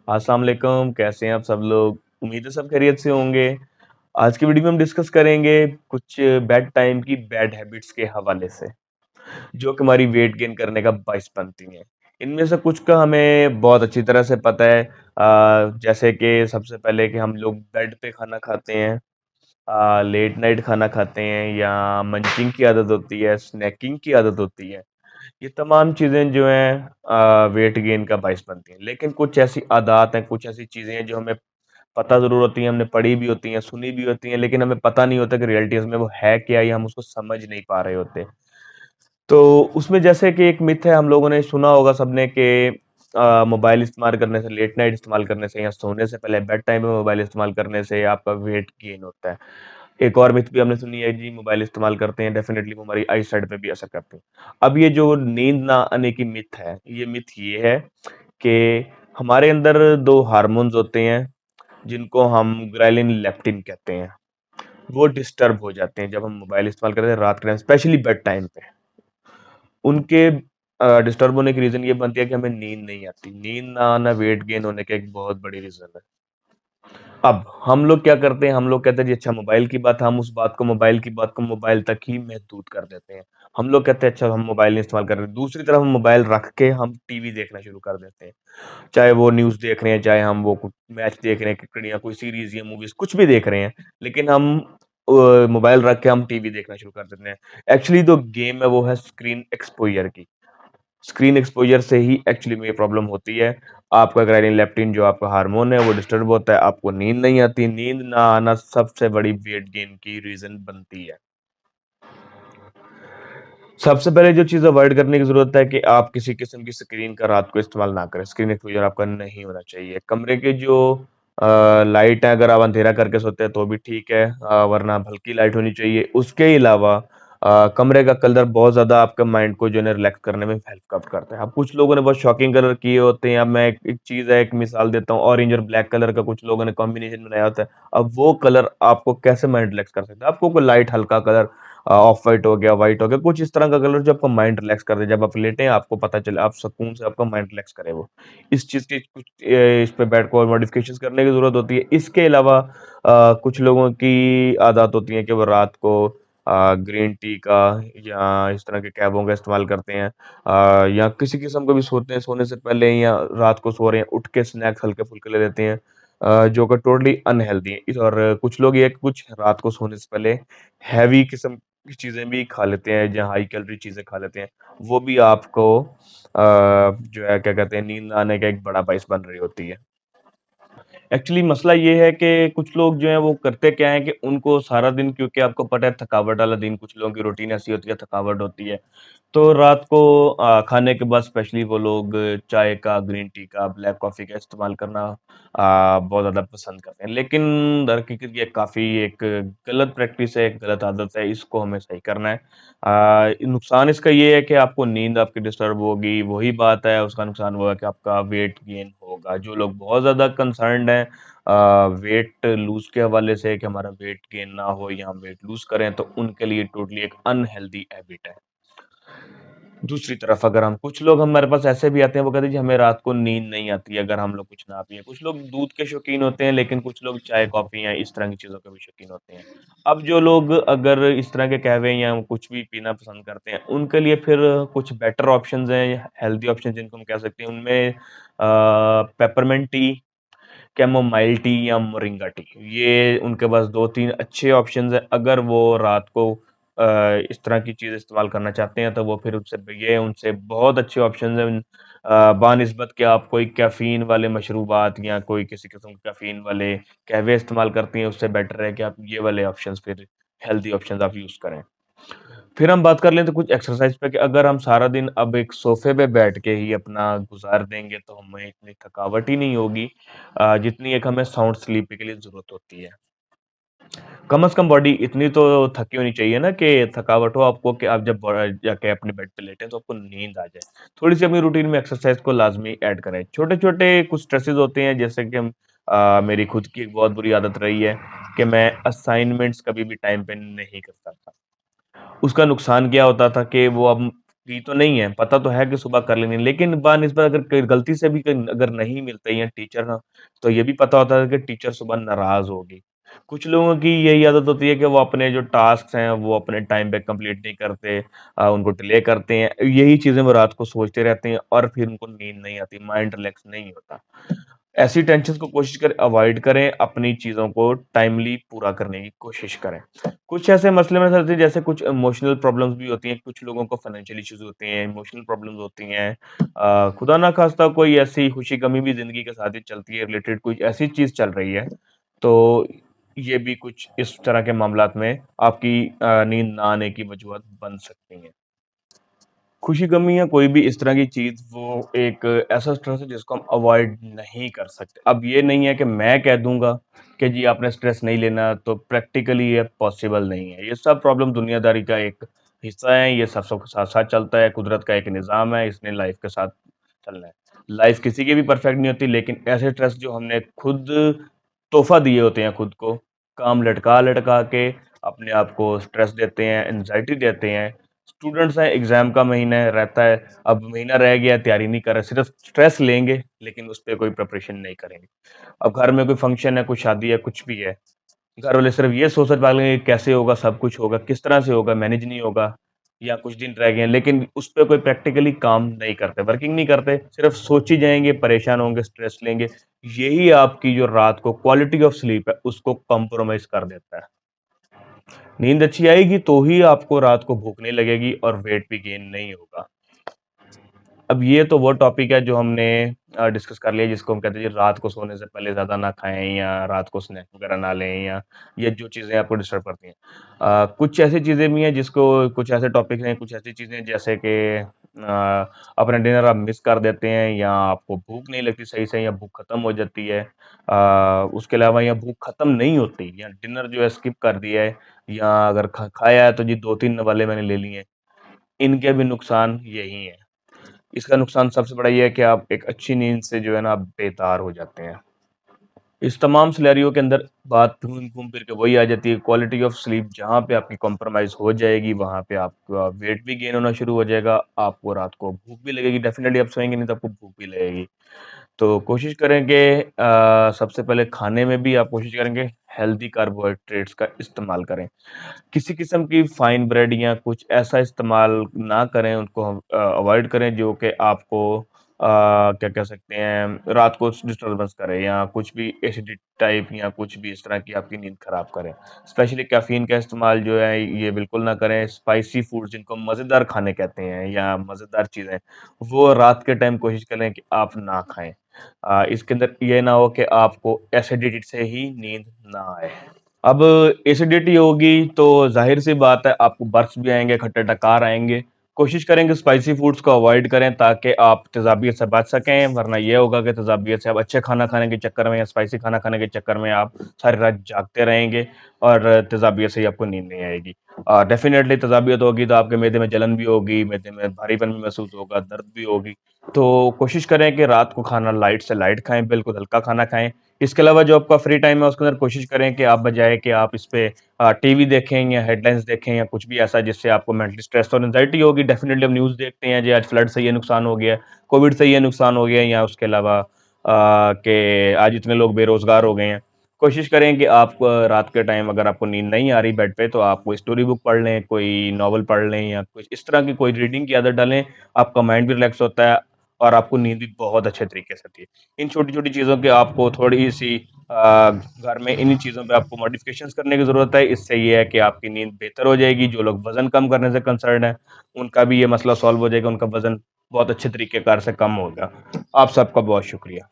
अस्सलाम वालेकुम, कैसे हैं आप सब लोग? उम्मीद है सब खैरियत से होंगे। आज की वीडियो में हम डिस्कस करेंगे कुछ बेड टाइम की बैड हैबिट्स के हवाले से, जो कि हमारी वेट गेन करने का बाइस बनती हैं। इनमें से कुछ का हमें बहुत अच्छी तरह से पता है जैसे कि सबसे पहले कि हम लोग बेड पे खाना खाते हैं, लेट नाइट खाना खाते हैं या मंचिंग की आदत होती है, स्नैकिंग की आदत होती है। ये तमाम चीज़ें जो हैं वेट गेन का बाइस बनती हैं। लेकिन कुछ ऐसी आदत हैं, कुछ ऐसी चीज़ें हैं जो हमें पता ज़रूर होती हैं, हमने पढ़ी भी होती हैं, सुनी भी होती हैं, लेकिन हमें पता नहीं होता कि रियलिटीज़ में वो है क्या या हम उसको समझ नहीं पा रहे होते। तो उसमें जैसे कि एक मिथ है, हम लोगों ने सुना होगा सबने कि मोबाइल इस्तेमाल करने से, लेट नाइट इस्तेमाल करने से या सोने से पहले बेड टाइम में मोबाइल इस्तेमाल करने से आपका वेट गेन होता है। एक और मिथ भी हमने सुनी है जी, मोबाइल इस्तेमाल करते हैं डेफ़िनेटली वो हमारी आई साइट पे भी असर करती है। अब ये जो नींद ना आने की मिथ है, ये मिथ ये है कि हमारे अंदर 2 हार्मोन्स होते हैं, जिनको हम ग्hrelin, लेप्टिन कहते हैं। वो डिस्टर्ब हो जाते हैं जब हम मोबाइल इस्तेमाल करते हैं रात के टाइम, स्पेशली बेड टाइम पे। उनके डिस्टर्ब होने की रीज़न ये बनती है कि हमें नींद नहीं आती। नींद ना आना वेट गेन होने का एक बहुत बड़ी रीज़न है। अब हम लोग क्या करते हैं, हम लोग कहते हैं जी अच्छा मोबाइल की बात है, हम उस बात को मोबाइल की बात को मोबाइल तक ही महदूद कर देते हैं। हम लोग कहते हैं अच्छा हम मोबाइल नहीं इस्तेमाल कर रहे, दूसरी तरफ हम मोबाइल रख के हम टीवी देखना शुरू कर देते हैं। चाहे वो न्यूज़ देख रहे हैं, चाहे हम वो कुछ मैच देख रहे हैं, क्रिकेट या कोई सीरीज़ या मूवीज़ कुछ भी देख रहे हैं, लेकिन हम मोबाइल रख के हम टीवी देखना शुरू कर देते हैं। एक्चुअली जो गेम है वो है स्क्रीन एक्सपोज़र की। स्क्रीन एक्सपोज़र से ही एक्चुअली में ये प्रॉब्लम होती है। आपका ग्hrelin, लेप्टिन जो आपका हार्मोन है वो डिस्टर्ब होता है, आपको नींद नहीं आती, नींद ना आना सबसे बड़ी वेट गेन की रीज़न बनती है। सबसे पहले जो चीज़ अवॉइड करने की ज़रूरत है कि आप किसी किस्म की स्क्रीन का रात को इस्तेमाल ना करें। स्क्रीन एक्सपोज़र आपका नहीं होना चाहिए। कमरे के जो लाइट है अगर आप अंधेरा करके सोते हैं तो भी ठीक है, वरना हल्की लाइट होनी चाहिए। उसके अलावा कमरे का कलर बहुत ज़्यादा आपके माइंड को जो है ना रिलैक्स करने में हेल्प करता है। अब कुछ लोगों ने बहुत शॉकिंग कलर किए होते हैं। अब मैं एक चीज़ है, एक मिसाल देता हूँ, ऑरेंज और ब्लैक कलर का कुछ लोगों ने कॉम्बिनेशन बनाया होता है। अब वो कलर आपको कैसे माइंड रिलैक्स कर सकता है? आपको कोई लाइट हल्का कलर ऑफ व्हाइट हो गया, व्हाइट हो गया, कुछ इस तरह का कलर जो आपका माइंड रिलैक्स कर दे। जब आप लेटें आपको पता चले, आप सुकून से आपका माइंड रिलैक्स करे वो। इस चीज़ की कुछ इस पे बेड को और मॉडिफ़िकेशंस करने की ज़रूरत होती है। इसके अलावा कुछ लोगों की आदत होती है कि वो रात को ग्रीन टी का या इस तरह के कैफ़ों का इस्तेमाल करते हैं, या किसी किस्म का भी सोते हैं, सोने से पहले या रात को सो रहे हैं, उठ के स्नैक्स हल्के-फुल्के ले लेते हैं, जो कि टोटली अनहेल्दी है। इस और कुछ लोग ये है कि कुछ रात को सोने से पहले हैवी किस्म की चीज़ें भी खा लेते हैं, या हाई कैलोरी चीज़ें खा लेते हैं। वो भी आपको जो है क्या कहते हैं, नींद आने का एक बड़ा बाइस बन रही होती है। एक्चुअली मसला ये है कि कुछ लोग जो हैं वो करते क्या हैं कि उनको सारा दिन, क्योंकि आपको पता है थकावट वाला दिन, कुछ लोगों की रूटीन ऐसी होती है, थकावट होती है। तो रात को खाने के बाद स्पेशली वो लोग चाय का, ग्रीन टी का, ब्लैक कॉफ़ी का इस्तेमाल करना बहुत ज़्यादा पसंद करते हैं। लेकिन दरहकीकत ये काफ़ी एक गलत प्रैक्टिस है, एक गलत आदत है, इसको हमें सही करना है। नुकसान इसका ये है कि आपको नींद आपकी डिस्टर्ब होगी, वही बात है, उसका नुकसान वो है कि आपका वेट गेन होगा। जो लोग बहुत ज़्यादा कंसर्न्ड हैं वेट लूज़ के हवाले से कि हमारा वेट गेन ना हो या हम वेट लूज़ करें, तो उनके लिए टोटली एक अनहेल्दी हैबिट है। दूसरी तरफ अगर हम कुछ लोग हमारे पास ऐसे भी आते हैं, वो कहते हैं जी हमें रात को नींद नहीं आती है अगर हम लोग कुछ ना पिएँ। कुछ लोग दूध के शौकीन होते हैं, लेकिन कुछ लोग चाय, कॉफ़ी या इस तरह की चीज़ों के भी शौकीन होते हैं। अब जो लोग अगर इस तरह के कहवे या कुछ भी पीना पसंद करते हैं, उनके लिए फिर कुछ बेटर ऑप्शंस हैं, हेल्दी ऑप्शन जिनको हम कह सकते हैं। उनमें पेपरमिंट टी, कैमोमाइल टी या मोरिंगा टी, ये उनके पास 2-3 अच्छे ऑप्शंस हैं। अगर वो रात को इस तरह की चीज़ इस्तेमाल करना चाहते हैं, तो वो फिर उनसे बहुत अच्छे ऑप्शंस हैं बानिस्बत कि आप कोई कैफ़ीन वाले मशरूबात या कोई किसी किस्म के कैफ़ीन वाले कहवे इस्तेमाल करती हैं, उससे बेटर है कि आप ये वाले ऑप्शंस फिर हेल्दी ऑप्शंस आप यूज़ करें। फिर हम बात कर लें तो कुछ एक्सरसाइज पे कि अगर हम सारा दिन अब एक सोफे पे बैठ के ही अपना गुज़ार देंगे, तो हमें इतनी थकावट ही नहीं होगी जितनी एक हमें साउंड स्लीप के लिए ज़रूरत होती है। कम से कम बॉडी इतनी तो थकी होनी चाहिए ना कि थकावट हो आपको, कि आप जब जाके अपने बेड पे लेटें तो आपको नींद आ जाए। थोड़ी-सी अपनी रूटीन में एक्सरसाइज को लाज़मी ऐड करें। छोटे-छोटे कुछ स्ट्रेसेस होते हैं, जैसे कि मेरी खुद की एक बहुत बुरी आदत रही है कि मैं असाइनमेंट्स कभी भी टाइम पे नहीं करता था। उसका नुकसान क्या होता था कि वो अब दी तो नहीं है, पता तो है कि सुबह कर लेनी है, लेकिन बानिस्बत अगर क गलती से भी कहीं अगर नहीं मिलते या टीचर ना, तो ये भी पता होता है कि टीचर सुबह नाराज़ होगी। कुछ लोगों की यही आदत होती है कि वो अपने जो टास्क्स हैं, वो अपने टाइम पे कंप्लीट नहीं करते, उनको डिले करते हैं। यही चीज़ें वो रात को सोचते रहते हैं और फिर उनको नींद नहीं आती, माइंड रिलैक्स नहीं होता। ऐसी टेंशन्स को कोशिश करें अवॉइड करें, अपनी चीज़ों को टाइमली पूरा करने की कोशिश करें। कुछ ऐसे मसले में फँसते हैं जैसे कुछ इमोशनल प्रॉब्लम्स भी होती हैं, कुछ लोगों को फाइनेंशियल इश्यूज़ होते हैं, इमोशनल प्रॉब्लम्स होती हैं। खुदा ना ख़ास्ता कोई ऐसी खुशी-गमी भी ज़िंदगी के साथ ही चलती है, रिलेटेड कोई ऐसी चीज़ चल रही है, तो ये भी कुछ इस तरह के मामलात में आपकी नींद ना आने की वजूहत बन सकती हैं। खुशी-गमी या कोई भी इस तरह की चीज़ वो एक ऐसा स्ट्रेस है जिसको हम अवॉइड नहीं कर सकते। अब ये नहीं है कि मैं कह दूँगा कि जी आपने स्ट्रेस नहीं लेना तो प्रैक्टिकली ये पॉसिबल नहीं है। ये सब प्रॉब्लम दुनियादारी का एक हिस्सा है, ये सब सबके साथ-साथ चलता है, कुदरत का एक निज़ाम है, इसने लाइफ़ के साथ चलना है। लाइफ़ किसी की भी परफेक्ट नहीं होती लेकिन ऐसे स्ट्रेस जो हमने खुद तोहफ़ा दिए होते हैं खुद को, काम लटका-लटका के अपने आप को स्ट्रेस देते हैं, एंग्ज़ायटी देते हैं। स्टूडेंट्स हैं, एग्ज़ाम का महीना है रहता है, अब महीना रह गया है, तैयारी नहीं कर रहे, सिर्फ़ स्ट्रेस लेंगे, लेकिन उस पे कोई प्रिपरेशन नहीं करेंगे। अब घर में कोई फ़ंक्शन है, कोई शादी है, कुछ भी है, घर वाले सिर्फ़ ये सोच-सोच पालेंगे कि कैसे होगा, सब कुछ होगा, किस तरह से होगा, मैनेज नहीं होगा या कुछ दिन रह गए हैं, लेकिन उस पे कोई प्रैक्टिकली काम नहीं करते, वर्किंग नहीं करते, सिर्फ़ सोची जाएँगे, परेशान होंगे, स्ट्रेस लेंगे। यही आपकी जो रात को क्वालिटी ऑफ स्लीप है, उसको कॉम्प्रोमाइज़ कर देता है। नींद अच्छी आएगी तो ही आपको रात को भूख नहीं लगेगी और वेट भी गेन नहीं होगा। अब ये तो वो टॉपिक है जो हमने डिस्कस कर लिया जिसको हम कहते हैं जी रात को सोने से पहले ज़्यादा ना खाएँ या रात को स्नैक वगैरह ना लें या ये जो चीज़ें आपको डिस्टर्ब करती हैं। कुछ ऐसी चीज़ें भी हैं जिसको कुछ ऐसे टॉपिक्स हैं, कुछ ऐसी चीज़ें जैसे कि अपना डिनर आप मिस कर देते हैं या आपको भूख नहीं लगती सही से या भूख खत्म हो जाती है। उसके अलावा या भूख खत्म नहीं होती या डिनर जो है स्किप कर दिया है या अगर खाया है तो जी 2-3 वाले मैंने ले लिए हैं। इनके भी नुकसान यही हैं। इसका नुकसान सबसे बड़ा ये है कि आप एक अच्छी नींद से जो है ना आप बेतार हो जाते हैं। इस तमाम सिनेरियो के अंदर बात घूम फिर के वही आ जाती है क्वालिटी ऑफ स्लीप जहाँ पे आपकी कॉम्प्रोमाइज़ हो जाएगी, वहाँ पे आपका वेट भी गेन होना शुरू हो जाएगा, आपको रात को भूख भी लगेगी, डेफ़िनेटली आप सोएँगे नहीं तो आपको भूख भी लगेगी। तो कोशिश करें कि सबसे पहले खाने में भी आप कोशिश करेंगे हेल्दी कार्बोहाइड्रेट्स का इस्तेमाल करें। किसी किस्म की फाइन ब्रेड या कुछ ऐसा इस्तेमाल ना करें, उनको हम अवॉइड करें जो कि आपको क्या कह सकते हैं, रात को डिस्टर्बेंस करे या कुछ भी एसिडिटी टाइप या कुछ भी इस तरह की आपकी नींद खराब करे। स्पेशली कैफ़ीन का इस्तेमाल जो है ये बिल्कुल ना करें, स्पाइसी फूड जिनको मज़ेदार खाने कहते हैं या मज़ेदार चीज़ें, वो रात के टाइम कोशिश करें कि आप ना खाएँ। इसके अंदर ये ना हो कि आपको एसिडिटी से ही नींद ना आए। अब एसिडिटी होगी तो ज़ाहिर-सी बात है आपको बर्स्ट भी आएँगे, खट्टे डकार आएँगे। कोशिश करेंगे स्पाइसी फूड्स को अवॉइड करें ताकि आप तेज़ाबियत से बच सकें, वरना ये होगा कि तेज़ाबियत से आप अच्छे खाना खाने के चक्कर में या स्पाइसी खाना खाने के चक्कर में आप सारी रात जागते रहेंगे और तेज़ाबियत से ही आपको नींद नहीं आएगी। डेफ़िनेटली तेज़ाबियत होगी तो आपके मैदे में जलन भी होगी, मैदे में भारीपन भी महसूस होगा, दर्द भी होगी। तो कोशिश करें कि रात को खाना लाइट से लाइट खाएँ, बिल्कुल हल्का खाना खाएँ। इसके अलावा जो आपका फ्री टाइम है उसके अंदर कोशिश करें कि आप बजाए कि आप इस पे टीवी देखें या हेडलाइन्स देखें या कुछ भी ऐसा जिससे आपको मेंटली स्ट्रेस और एंग्जायटी होगी डेफ़िनेटली हम न्यूज़ देखते हैं जी आज फ्लड से ये नुकसान हो गया, कोविड से ये नुकसान हो गया या उसके अलावा कि आज इतने लोग बेरोज़गार हो गए हैं। कोशिश करें कि आप रात के टाइम अगर आपको नींद नहीं आ रही बेड पे तो आप कोई स्टोरी बुक पढ़ लें, कोई नॉवल पढ़ लें या कुछ इस तरह की कोई रीडिंग की आदत डालें, आपका माइंड भी रिलैक्स होता है और आपको नींद भी बहुत अच्छे तरीके से आती है। इन छोटी-छोटी चीज़ों की आपको थोड़ी-सी घर में इन्हीं चीज़ों पे आपको मॉडिफ़िकेशंस करने की ज़रूरत है। इससे ये है कि आपकी नींद बेहतर हो जाएगी। जो लोग वज़न कम करने से कंसर्न्ड हैं, उनका भी ये मसला सॉल्व हो जाएगा, उनका वज़न बहुत अच्छे तरीके कार से कम होगा। आप सबका बहुत शुक्रिया।